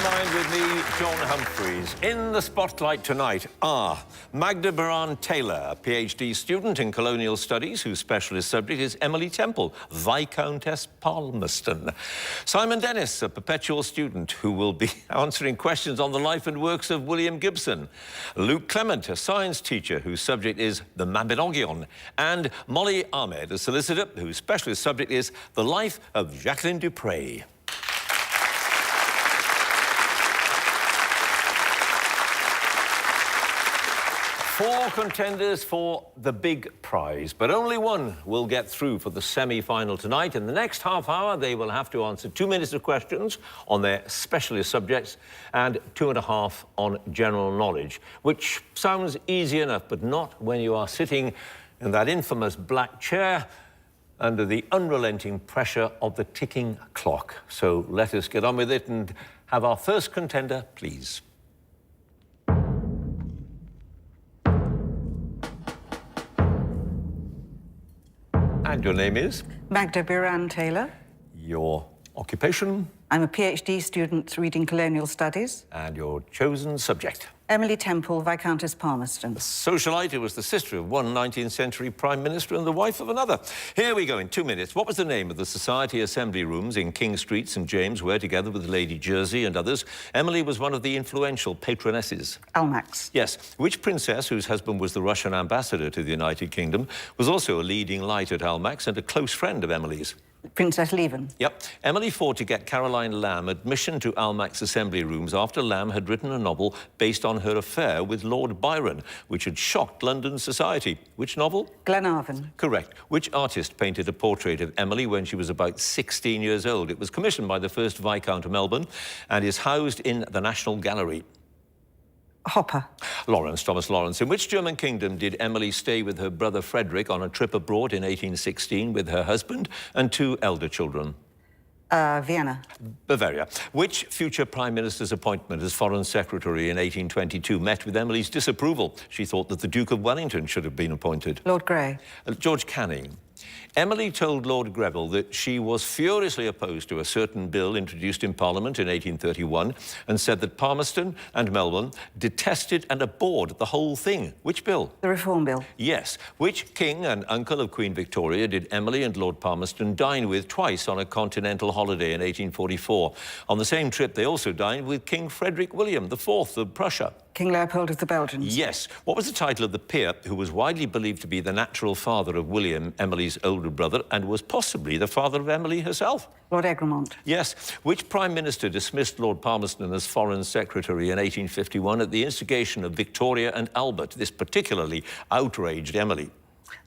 Mastermind with me, John Humphrys. In the spotlight tonight are Magda Taylor, a PhD student in colonial studies whose specialist subject is Emily Temple, Viscountess Palmerston. Simon Dennis, a perpetual student who will be answering questions on the life and works of William Gibson. Luke Clement, a science teacher whose subject is the Mabinogion. And Molly Ahmed, a solicitor whose specialist subject is the life of Jacqueline du Pre. Four contenders for the big prize, but only one will get through for the semi-final tonight. In the next half hour, they will have to answer 2 minutes of questions on their specialist subjects and 2.5 on general knowledge, which sounds easy enough, but not when you are sitting in that infamous black chair under the unrelenting pressure of the ticking clock. So let us get on with it and have our first contender, please. And your name is? Magda Taylor. Your occupation? I'm a PhD student reading colonial studies. And your chosen subject? Emily Temple, Viscountess Palmerston. A socialite who was the sister of one 19th century Prime Minister and the wife of another. Here we go in 2 minutes. What was the name of the Society Assembly Rooms in King Street, St James, where, together with Lady Jersey and others, Emily was one of the influential patronesses? Almack's. Yes. Which princess, whose husband was the Russian ambassador to the United Kingdom, was also a leading light at Almack's and a close friend of Emily's? Princess Leven. Yep. Emily fought to get Caroline Lamb admission to Almack's Assembly Rooms after Lamb had written a novel based on her affair with Lord Byron, which had shocked London society. Which novel? Glenarvan. Correct. Which artist painted a portrait of Emily when she was about 16 years old? It was commissioned by the first Viscount of Melbourne and is housed in the National Gallery. Hopper. Lawrence, Thomas Lawrence. In which German kingdom did Emily stay with her brother Frederick on a trip abroad in 1816 with her husband and 2 elder children? Vienna. Bavaria. Which future Prime Minister's appointment as Foreign Secretary in 1822 met with Emily's disapproval? She thought that the Duke of Wellington should have been appointed. Lord Grey. George Canning. Emily told Lord Greville that she was furiously opposed to a certain bill introduced in Parliament in 1831 and said that Palmerston and Melbourne detested and abhorred the whole thing. Which bill? The Reform Bill. Yes. Which king and uncle of Queen Victoria did Emily and Lord Palmerston dine with twice on a continental holiday in 1844? On the same trip, they also dined with King Frederick William IV of Prussia. King Leopold of the Belgians. Yes. What was the title of the peer who was widely believed to be the natural father of William, Emily's older brother, and was possibly the father of Emily herself? Lord Egremont. Yes. Which Prime Minister dismissed Lord Palmerston as Foreign Secretary in 1851 at the instigation of Victoria and Albert? This particularly outraged Emily.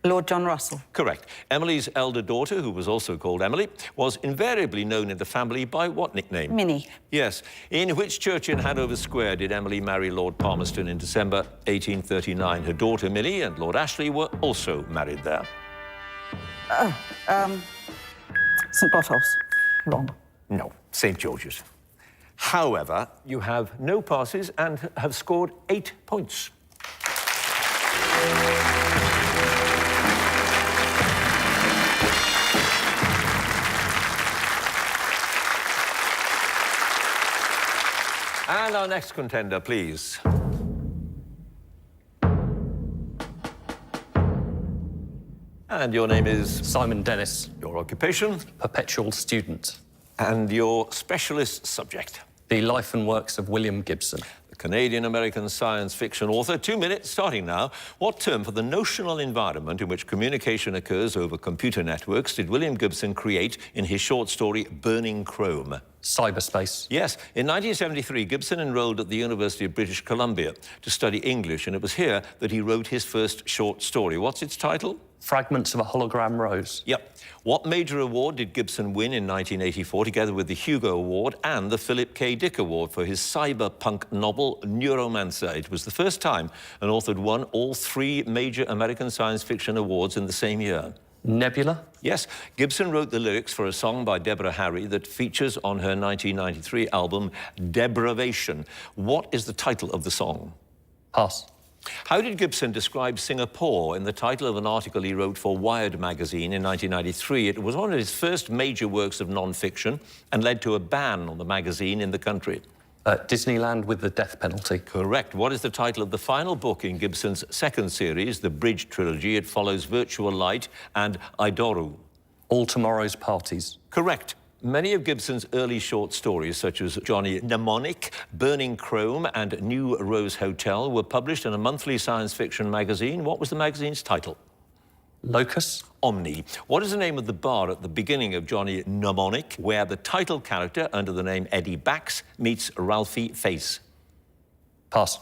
Lord John Russell. Correct. Emily's elder daughter, who was also called Emily, was invariably known in the family by what nickname? Minnie. Yes. In which church in Hanover Square did Emily marry Lord Palmerston in December 1839? Her daughter Minnie and Lord Ashley were also married there. St Botolph's. Wrong. No, St George's. However, you have no passes and have scored 8 points. And our next contender, please. And your name is? Simon Dennis. Your occupation? Perpetual student. And your specialist subject? The life and works of William Gibson. The Canadian-American science fiction author. 2 minutes, starting now. What term for the notional environment in which communication occurs over computer networks did William Gibson create in his short story Burning Chrome? Cyberspace. Yes. In 1973, Gibson enrolled at the University of British Columbia to study English, and it was here that he wrote his first short story. What's its title? Fragments of a Hologram Rose. Yep. What major award did Gibson win in 1984, together with the Hugo Award and the Philip K. Dick Award for his cyberpunk novel Neuromancer? It was the first time an author had won all 3 major American science fiction awards in the same year. Nebula? Yes. Gibson wrote the lyrics for a song by Deborah Harry that features on her 1993 album Depravation. What is the title of the song? Pass. How did Gibson describe Singapore in the title of an article he wrote for Wired magazine in 1993? It was one of his first major works of non-fiction and led to a ban on the magazine in the country. Disneyland with the death penalty. Correct. What is the title of the final book in Gibson's second series, the Bridge trilogy? It follows Virtual Light and Idoru. All Tomorrow's Parties. Correct. Many of Gibson's early short stories, such as Johnny Mnemonic, Burning Chrome and New Rose Hotel, were published in a monthly science fiction magazine. What was the magazine's title? Locus. Omni. What is the name of the bar at the beginning of Johnny Mnemonic, where the title character, under the name Eddie Bax, meets Ralphie Face? Pass.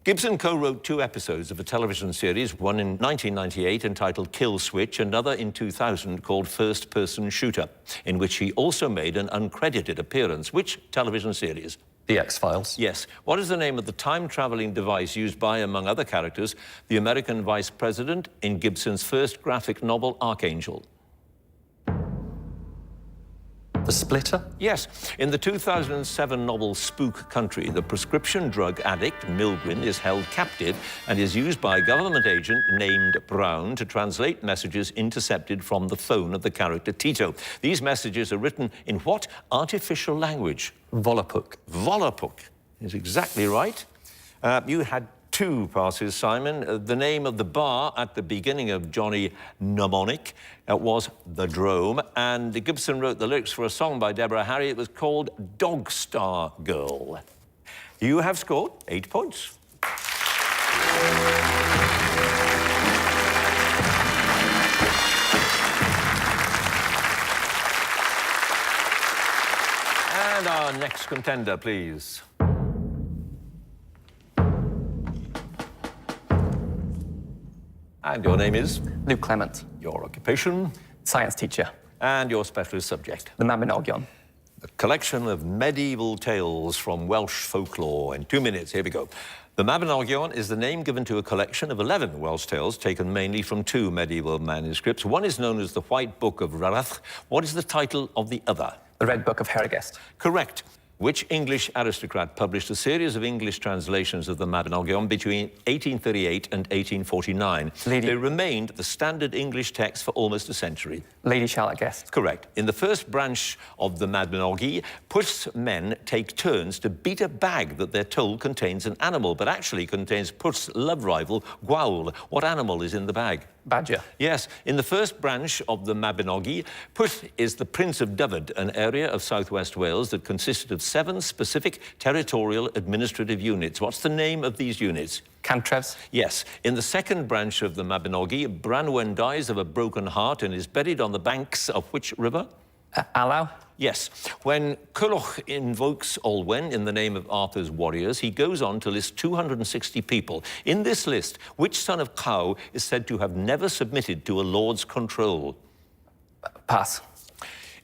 Gibson co-wrote 2 episodes of a television series, one in 1998 entitled Kill Switch, another in 2000 called First Person Shooter, in which he also made an uncredited appearance. Which television series? The X-Files. Yes. What is the name of the time-travelling device used by, among other characters, the American vice president in Gibson's first graphic novel, Archangel? The Splitter. Yes. In the 2007 novel Spook Country, the prescription drug addict, Milgren, is held captive and is used by a government agent named Brown to translate messages intercepted from the phone of the character Tito. These messages are written in what artificial language? Volapük. Volapük is exactly right. You had 2 passes, Simon. The name of the bar at the beginning of Johnny Mnemonic was The Drome, and Gibson wrote the lyrics for a song by Deborah Harry. It was called Dog Star Girl. You have scored 8 points. And our next contender, please. And your name is? Luke Clement. Your occupation? Science teacher. And your specialist subject? The Mabinogion. A collection of medieval tales from Welsh folklore. In 2 minutes, here we go. The Mabinogion is the name given to a collection of 11 Welsh tales taken mainly from 2 medieval manuscripts. One is known as the White Book of Rarath. What is the title of the other? The Red Book of Herregest. Correct. Which English aristocrat published a series of English translations of the Mabinogion between 1838 and 1849? They remained the standard English text for almost a century. Lady Charlotte Guest. Correct. In the first branch of the Mabinogi, Puss men take turns to beat a bag that they're told contains an animal, but actually contains Puss' love rival, Gwawl. What animal is in the bag? Badger. Yes. In the first branch of the Mabinogi, Puss is the Prince of Dyfed, an area of southwest Wales that consisted of 7 specific territorial administrative units. What's the name of these units? Cantrevs. Yes. In the second branch of the Mabinogi, Branwen dies of a broken heart and is buried on the banks of which river? Allow. Yes. When Culhwch invokes Olwen in the name of Arthur's warriors, he goes on to list 260 people. In this list, which son of Cow is said to have never submitted to a lord's control? Pass.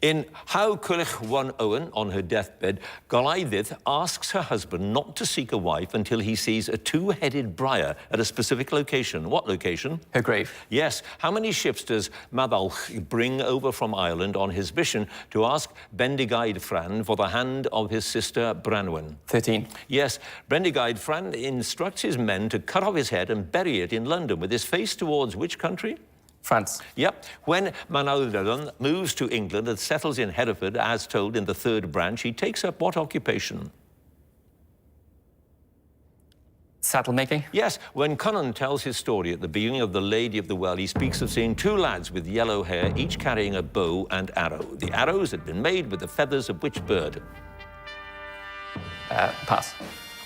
In How Culhwch Won Owen on her deathbed, Golaiddydd asks her husband not to seek a wife until he sees a 2-headed briar at a specific location. What location? Her grave. Yes. How many ships does Madawch bring over from Ireland on his mission to ask Bendigeid Fran for the hand of his sister Branwen? 13. Yes. Bendigeid Fran instructs his men to cut off his head and bury it in London with his face towards which country? France. Yep. When Manawydan moves to England and settles in Hereford, as told in the third branch, he takes up what occupation? Saddle making. Yes. When Conan tells his story at the beginning of The Lady of the Well, he speaks of seeing 2 lads with yellow hair, each carrying a bow and arrow. The arrows had been made with the feathers of which bird? Pass.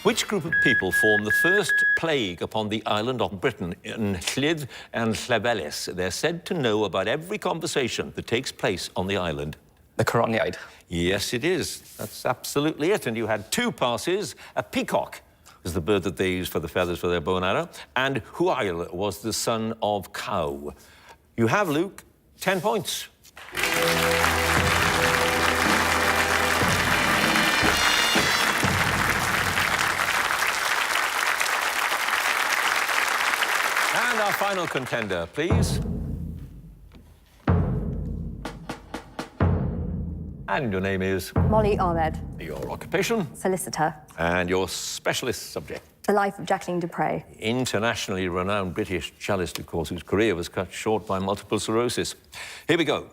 Which group of people formed the first plague upon the island of Britain in Llydd and Llefelys? They're said to know about every conversation that takes place on the island. The Coroniaid. Yes, it is. That's absolutely it. And you had 2 passes. A peacock was the bird that they used for the feathers for their bow and arrow. And Hwyl was the son of Cow. You have, Luke, 10 points. And our final contender, please. And your name is? Molly Ahmed. Your occupation? Solicitor. And your specialist subject? The life of Jacqueline du Pre. Internationally renowned British cellist, of course, whose career was cut short by multiple sclerosis. Here we go.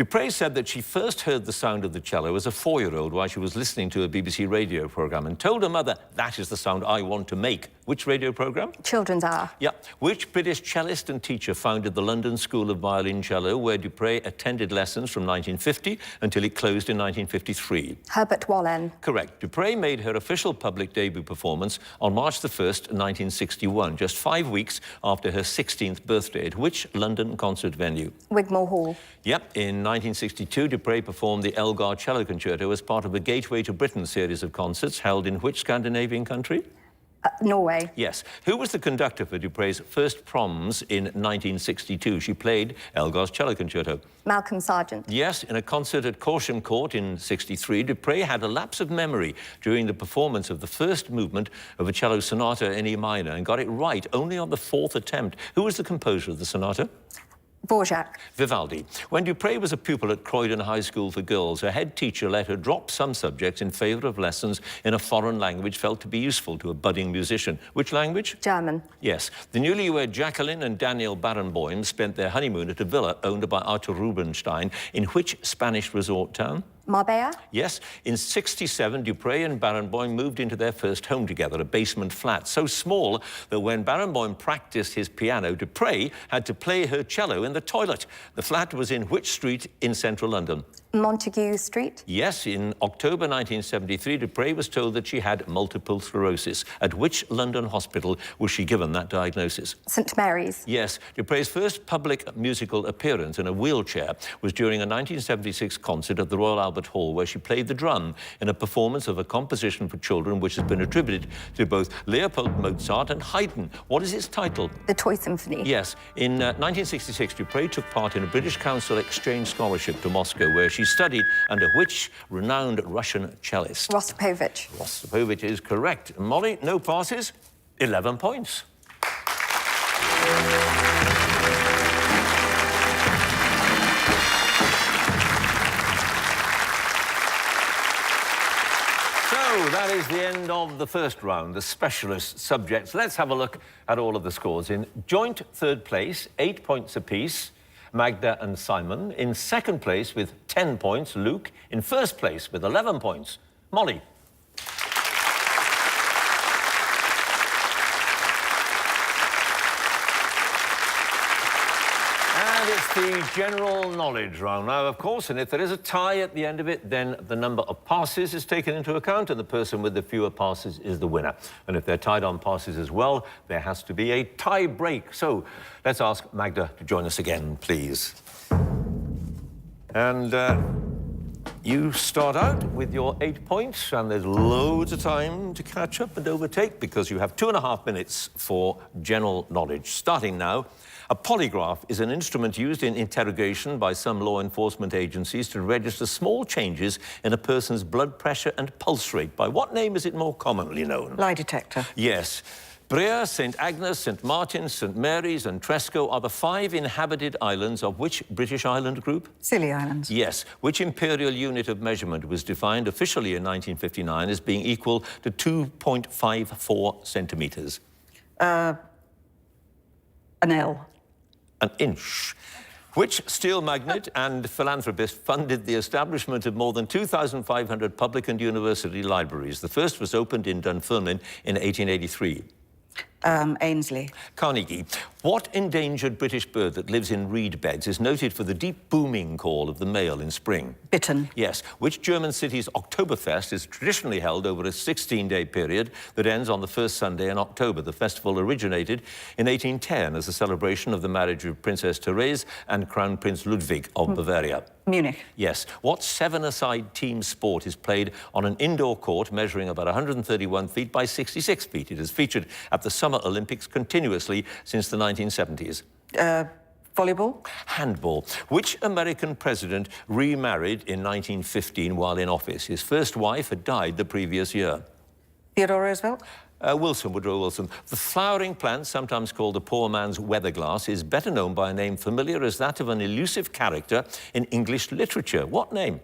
Du Pre said that she first heard the sound of the cello as a 4-year-old while she was listening to a BBC radio programme and told her mother, that is the sound I want to make. Which radio programme? Children's Hour. Yeah. Which British cellist and teacher founded the London School of Violoncello, where Du Pre attended lessons from 1950 until it closed in 1953? Herbert Wallen. Correct. Du Pre made her official public debut performance on March the 1st, 1961, just 5 weeks after her 16th birthday. At which London concert venue? Wigmore Hall. Yep. In 1962, Du Pre performed the Elgar Cello Concerto as part of the Gateway to Britain series of concerts held in which Scandinavian country? Norway. Yes. Who was the conductor for Du Pre's first proms in 1962? She played Elgar's Cello Concerto. Malcolm Sargent. Yes, in a concert at Corsham Court in 63, Du Pre had a lapse of memory during the performance of the first movement of a cello sonata in E minor and got it right only on the 4th attempt. Who was the composer of the sonata? Dvorak. Vivaldi. When Du Pre was a pupil at Croydon High School for Girls, her head teacher let her drop some subjects in favour of lessons in a foreign language felt to be useful to a budding musician. Which language? German. Yes. The newlywed Jacqueline and Daniel Barenboim spent their honeymoon at a villa owned by Arthur Rubinstein in which Spanish resort town? Marbella. Yes. In 67, Du Pre and Barenboim moved into their first home together, a basement flat, so small that when Barenboim practiced his piano, Du Pre had to play her cello in the toilet. The flat was in which street in central London? Montague Street. Yes, in October 1973, Du Pre was told that she had multiple sclerosis. At which London hospital was she given that diagnosis? St Mary's. Yes, Du Pre's first public musical appearance in a wheelchair was during a 1976 concert at the Royal Albert Hall, where she played the drum in a performance of a composition for children which has been attributed to both Leopold Mozart and Haydn. What is its title? The Toy Symphony. Yes. In 1966, Du Pre took part in a British Council exchange scholarship to Moscow, where she studied under which renowned Russian cellist? Rostropovich. Rostropovich is correct. Molly, no passes, 11 points. That is the end of the first round, the specialist subjects. Let's have a look at all of the scores. In joint third place, 8 points apiece, Magda and Simon. In second place with 10 points, Luke. In first place with 11 points, Molly. It's the general knowledge round now, of course, and if there is a tie at the end of it, then the number of passes is taken into account and the person with the fewer passes is the winner. And if they're tied on passes as well, there has to be a tie break. So let's ask Magda to join us again, please. And you start out with your 8 points, and there's loads of time to catch up and overtake because you have 2.5 minutes for general knowledge. Starting now. A polygraph is an instrument used in interrogation by some law enforcement agencies to register small changes in a person's blood pressure and pulse rate. By what name is it more commonly known? Lie detector. Yes. Brea, St Agnes, St Martin's, St Mary's and Tresco are the 5 inhabited islands of which British island group? Scilly Islands. Yes. Which imperial unit of measurement was defined officially in 1959 as being equal to 2.54 centimetres? An L. An inch. Which steel magnate and philanthropist funded the establishment of more than 2,500 public and university libraries? The first was opened in Dunfermline in 1883. Ainsley. Carnegie. What endangered British bird that lives in reed beds is noted for the deep booming call of the male in spring? Bittern. Yes. Which German city's Oktoberfest is traditionally held over a 16-day period that ends on the first Sunday in October? The festival originated in 1810 as a celebration of the marriage of Princess Therese and Crown Prince Ludwig of Bavaria. Munich. Yes. What 7-a-side team sport is played on an indoor court measuring about 131 feet by 66 feet? It has featured at the Summer Olympics continuously since the 1970s. Volleyball. Handball. Which American president remarried in 1915 while in office? His first wife had died the previous year. Theodore Roosevelt. Woodrow Wilson. The flowering plant, sometimes called the poor man's weatherglass, is better known by a name familiar as that of an elusive character in English literature. What name?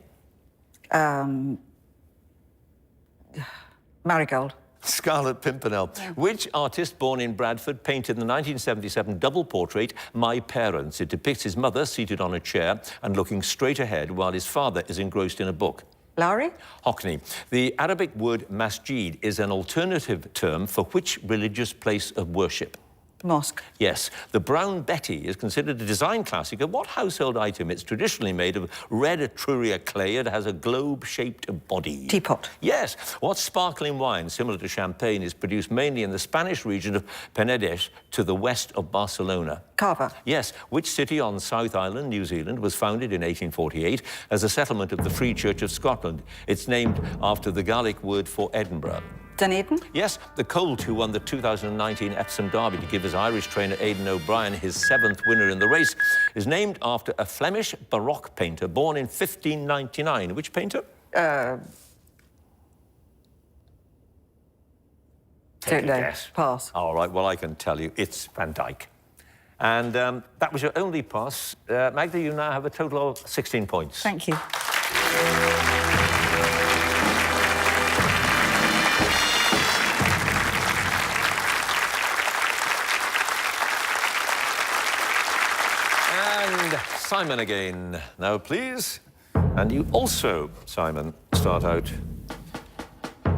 Marigold. Scarlet Pimpernel. Which artist born in Bradford painted the 1977 double portrait, My Parents? It depicts his mother seated on a chair and looking straight ahead while his father is engrossed in a book. Lowry? Hockney. The Arabic word masjid is an alternative term for which religious place of worship? Mosque. Yes. The Brown Betty is considered a design classic of what household item? It's traditionally made of red Etruria clay and has a globe-shaped body. Teapot. Yes. What sparkling wine, similar to champagne, is produced mainly in the Spanish region of Penedès to the west of Barcelona? Cava. Yes. Which city on South Island, New Zealand, was founded in 1848 as a settlement of the Free Church of Scotland? It's named after the Gaelic word for Edinburgh. Dunedin? Yes, the Colt, who won the 2019 Epsom Derby to give his Irish trainer Aidan O'Brien his 7th winner in the race, is named after a Flemish Baroque painter born in 1599. Which painter? Take a guess. Pass. All right, well, I can tell you, it's Van Dyck. And that was your only pass. Magda, you now have a total of 16 points. Thank you. And Simon again. Now, please. And you also, Simon, start out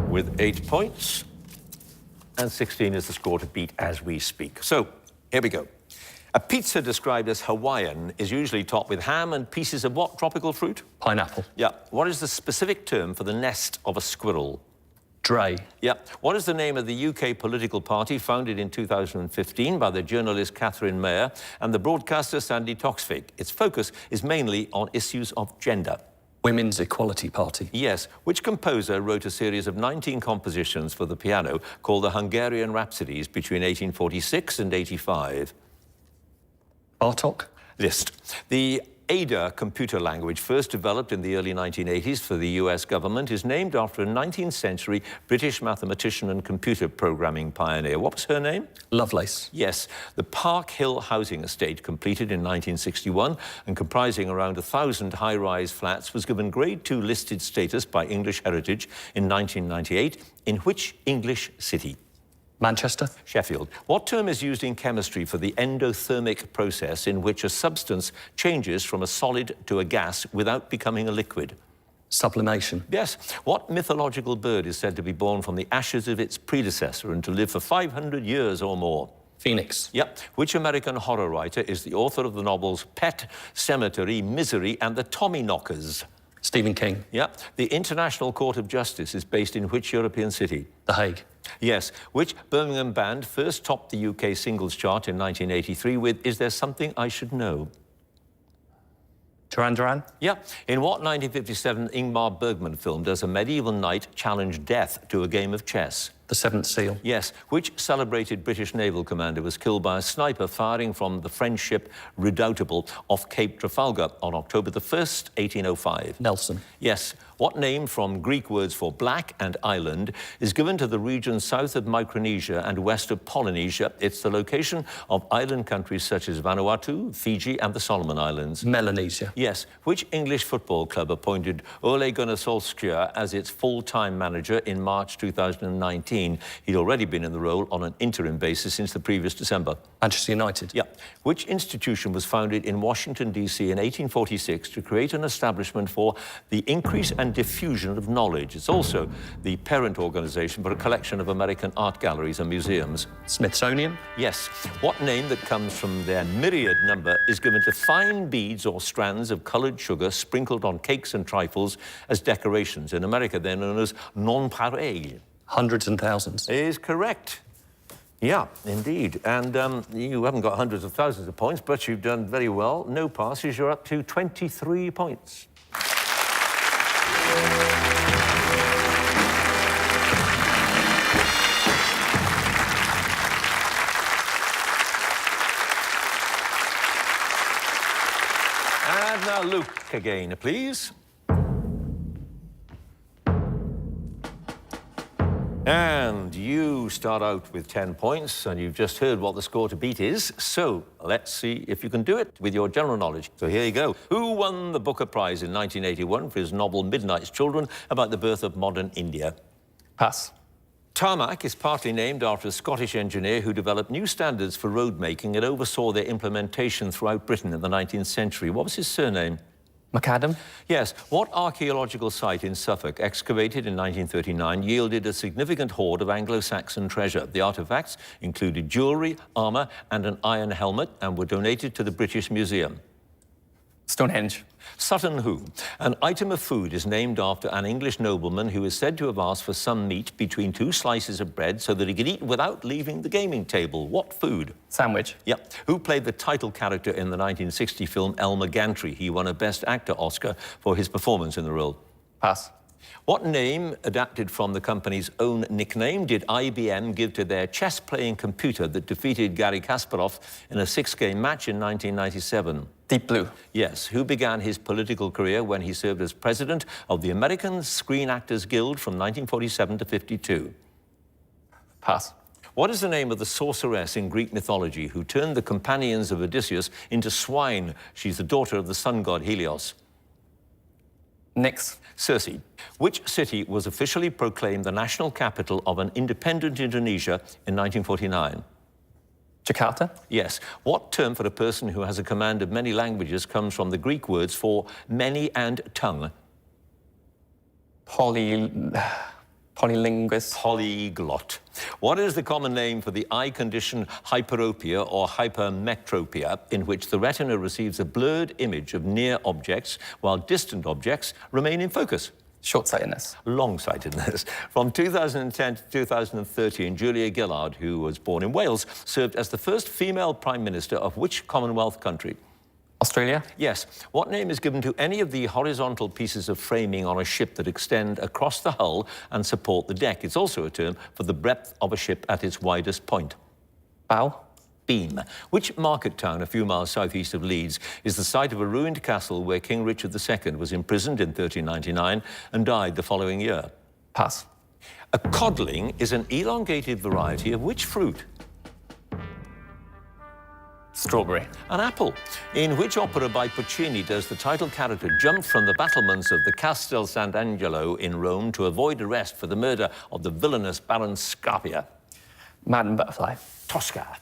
with 8 points. And 16 is the score to beat as we speak. So, here we go. A pizza described as Hawaiian is usually topped with ham and pieces of what tropical fruit? Pineapple. Yeah. What is the specific term for the nest of a squirrel? Dre. Yeah. What is the name of the UK political party founded in 2015 by the journalist Catherine Mayer and the broadcaster Sandy Toksvig? Its focus is mainly on issues of gender. Women's Equality Party. Yes. Which composer wrote a series of 19 compositions for the piano called the Hungarian Rhapsodies between 1846 and 85? Bartok. Liszt. The Ada computer language, first developed in the early 1980s for the US government, is named after a 19th century British mathematician and computer programming pioneer. What was her name? Lovelace. Yes. The Park Hill housing estate, completed in 1961 and comprising around 1,000 high-rise flats, was given Grade 2 listed status by English Heritage in 1998. In which English city? Manchester. Sheffield. What term is used in chemistry for the endothermic process in which a substance changes from a solid to a gas without becoming a liquid? Sublimation. Yes. What mythological bird is said to be born from the ashes of its predecessor and to live for 500 years or more? Phoenix. Yep. Which American horror writer is the author of the novels Pet Sematary, Misery and the Tommyknockers? Stephen King. Yep. The International Court of Justice is based in which European city? The Hague. Yes. Which Birmingham band first topped the UK singles chart in 1983 with Is There Something I Should Know? Duran Duran. Yeah. In what 1957 Ingmar Bergman film does a medieval knight challenge death to a game of chess? The Seventh Seal. Yes. Which celebrated British naval commander was killed by a sniper firing from the French ship Redoutable off Cape Trafalgar on October the 1st, 1805? Nelson. Yes. What name from Greek words for black and island is given to the region south of Micronesia and west of Polynesia? It's the location of island countries such as Vanuatu, Fiji and the Solomon Islands. Melanesia. Yes. Which English football club appointed Ole Gunnar Solskjaer as its full-time manager in March 2019? He'd already been in the role on an interim basis since the previous December. Manchester United. Yeah. Which institution was founded in Washington, D.C. in 1846 to create an establishment for the increase and diffusion of knowledge? It's also the parent organization for a collection of American art galleries and museums. Smithsonian. Yes. What name that comes from their myriad number is given to fine beads or strands of colored sugar sprinkled on cakes and trifles as decorations? In America, they're known as nonpareil. Hundreds and thousands. Is correct. Yeah, indeed. And you haven't got hundreds of thousands of points, but you've done very well. No passes, you're up to 23 points. And now Luke again, please. And you start out with 10 points, and you've just heard what the score to beat is. So let's see if you can do it with your general knowledge. So here you go. Who won the Booker Prize in 1981 for his novel Midnight's Children about the birth of modern India? Pass. Tarmac is partly named after a Scottish engineer who developed new standards for road making and oversaw their implementation throughout Britain in the 19th century. What was his surname? Macadam. Yes. What archaeological site in Suffolk, excavated in 1939, yielded a significant hoard of Anglo-Saxon treasure? The artefacts included jewellery, armour and an iron helmet and were donated to the British Museum. Stonehenge. Sutton Hoo. An item of food is named after an English nobleman who is said to have asked for some meat between two slices of bread so that he could eat without leaving the gaming table. What food? Sandwich. Yep. Who played the title character in the 1960 film Elmer Gantry? He won a Best Actor Oscar for his performance in the role. Pass. What name, adapted from the company's own nickname, did IBM give to their chess-playing computer that defeated Garry Kasparov in a 6-game match in 1997? Deep Blue. Yes. Who began his political career when he served as president of the American Screen Actors Guild from 1947 to 52? Pass. What is the name of the sorceress in Greek mythology who turned the companions of Odysseus into swine? She's the daughter of the sun god Helios. Nyx. Circe. Which city was officially proclaimed the national capital of an independent Indonesia in 1949? Jakarta. Yes. What term for a person who has a command of many languages comes from the Greek words for many and tongue? Polylinguist. Polyglot. What is the common name for the eye condition hyperopia or hypermetropia, in which the retina receives a blurred image of near objects while distant objects remain in focus? Short-sightedness. Long-sightedness. From 2010 to 2013, Julia Gillard, who was born in Wales, served as the first female Prime Minister of which Commonwealth country? Australia. Yes. What name is given to any of the horizontal pieces of framing on a ship that extend across the hull and support the deck? It's also a term for the breadth of a ship at its widest point. Bow. Beam. Which market town, a few miles southeast of Leeds, is the site of a ruined castle where King Richard II was imprisoned in 1399 and died the following year? Pass. A codling is an elongated variety of which fruit? Strawberry. An apple. In which opera by Puccini does the title character jump from the battlements of the Castel Sant'Angelo in Rome to avoid arrest for the murder of the villainous Baron Scarpia? Madden Butterfly. Tosca.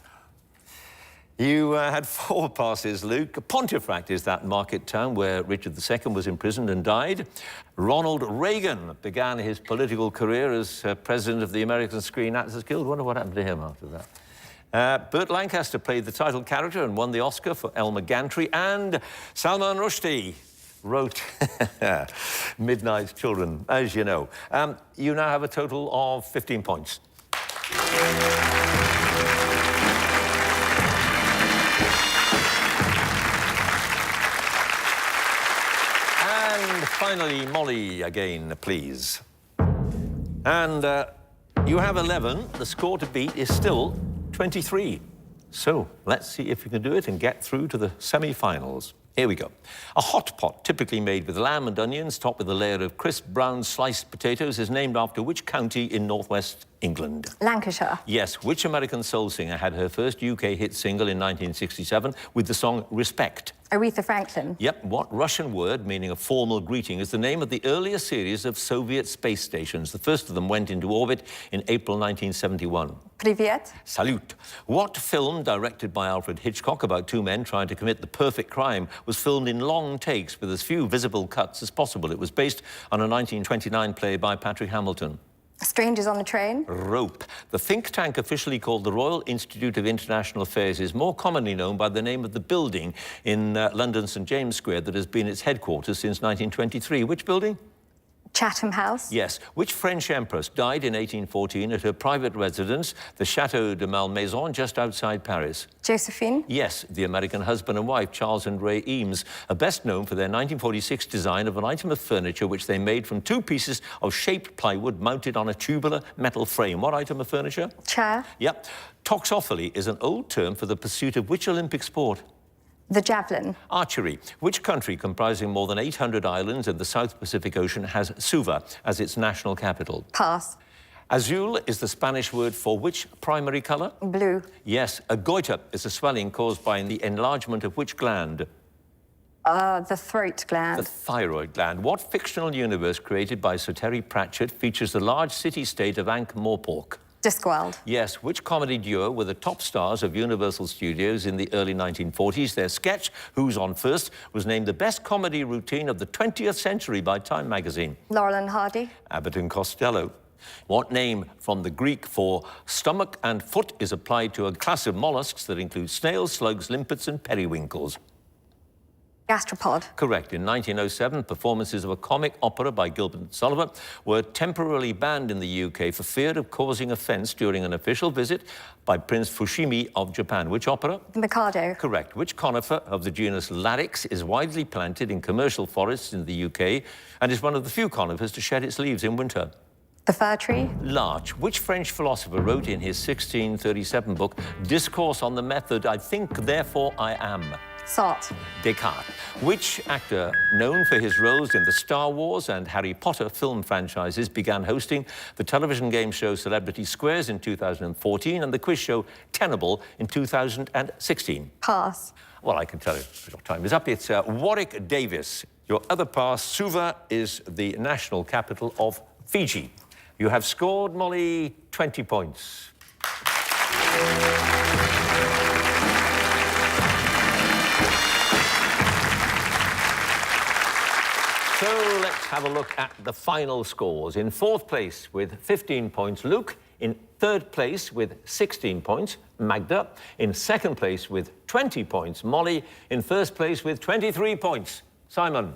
You had 4 passes, Luke. Pontefract is that market town where Richard II was imprisoned and died. Ronald Reagan began his political career as president of the American Screen Actors Guild. Wonder what happened to him after that. Burt Lancaster played the title character and won the Oscar for Elmer Gantry. And Salman Rushdie wrote Midnight Children, as you know. You now have a total of 15 points. And finally, Molly again, please. And you have 11. The score to beat is still 23. So let's see if you can do it and get through to the semi-finals. Here we go. A hot pot, typically made with lamb and onions, topped with a layer of crisp brown sliced potatoes, is named after which county in northwest England? Lancashire. Yes. Which American soul singer had her first UK hit single in 1967 with the song Respect? Aretha Franklin. Yep. What Russian word, meaning a formal greeting, is the name of the earlier series of Soviet space stations? The first of them went into orbit in April 1971. Privyet. Salute. What film, directed by Alfred Hitchcock about 2 men trying to commit the perfect crime, was filmed in long takes with as few visible cuts as possible? It was based on a 1929 play by Patrick Hamilton. Strangers on a Train. Rope. The think tank officially called the Royal Institute of International Affairs is more commonly known by the name of the building in London St James Square that has been its headquarters since 1923. Which building? Chatham House. Yes. Which French empress died in 1814 at her private residence, the Château de Malmaison, just outside Paris? Josephine. Yes, the American husband and wife, Charles and Ray Eames, are best known for their 1946 design of an item of furniture which they made from 2 pieces of shaped plywood mounted on a tubular metal frame. What item of furniture? Chair. Yep. Toxophilie is an old term for the pursuit of which Olympic sport? The Javelin. Archery. Which country, comprising more than 800 islands in the South Pacific Ocean, has Suva as its national capital? Pass. Azul is the Spanish word for which primary colour? Blue. Yes. A goiter is a swelling caused by the enlargement of which gland? The throat The gland. thyroid gland. What fictional universe created by Sir Terry Pratchett features the large city-state of Ankh-Morpork? Discworld. Yes, which comedy duo were the top stars of Universal Studios in the early 1940s? Their sketch, Who's on First, was named the best comedy routine of the 20th century by Time magazine. Laurel and Hardy. Abbott and Costello. What name from the Greek for stomach and foot is applied to a class of mollusks that include snails, slugs, limpets and periwinkles? Gastropod. Correct. In 1907, performances of a comic opera by Gilbert and Sullivan were temporarily banned in the UK for fear of causing offence during an official visit by Prince Fushimi of Japan. Which opera? The Mikado. Correct. Which conifer of the genus Larix is widely planted in commercial forests in the UK and is one of the few conifers to shed its leaves in winter? The fir tree. Larch. Which French philosopher wrote in his 1637 book, Discourse on the Method, I Think, Therefore I Am? Salt. Descartes. Which actor, known for his roles in the Star Wars and Harry Potter film franchises, began hosting the television game show Celebrity Squares in 2014 and the quiz show Tenable in 2016? Pass. Well, I can tell you, your time is up. It's Warwick Davis. Your other pass, Suva, is the national capital of Fiji. You have scored, Molly, 20 points. So let's have a look at the final scores. In fourth place with 15 points, Luke. In third place with 16 points, Magda. In second place with 20 points, Molly. In first place with 23 points, Simon.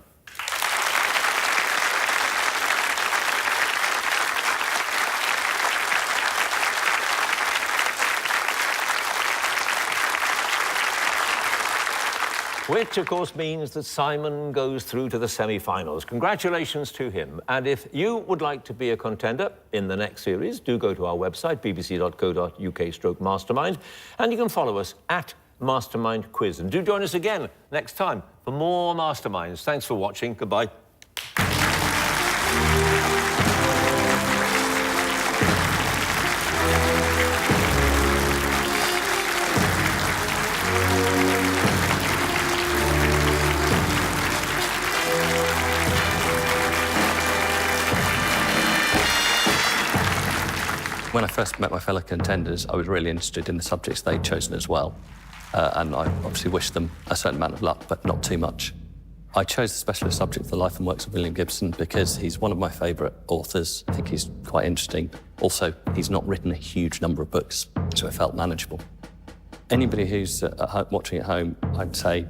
Which, of course, means that Simon goes through to the semi-finals. Congratulations to him. And if you would like to be a contender in the next series, do go to our website, bbc.co.uk/mastermind, and you can follow us at Mastermind Quiz. And do join us again next time for more Masterminds. Thanks for watching. Goodbye. When I first met my fellow contenders, I was really interested in the subjects they'd chosen as well. And I obviously wished them a certain amount of luck, but not too much. I chose the specialist subject, the life and works of William Gibson, because he's one of my favourite authors. I think he's quite interesting. Also, he's not written a huge number of books, so it felt manageable. Anybody who's watching at home, I'd say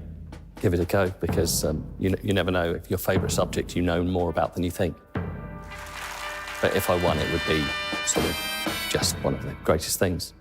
give it a go, because you never know if your favourite subject you know more about than you think. But if I won, it would be sort of just one of the greatest things.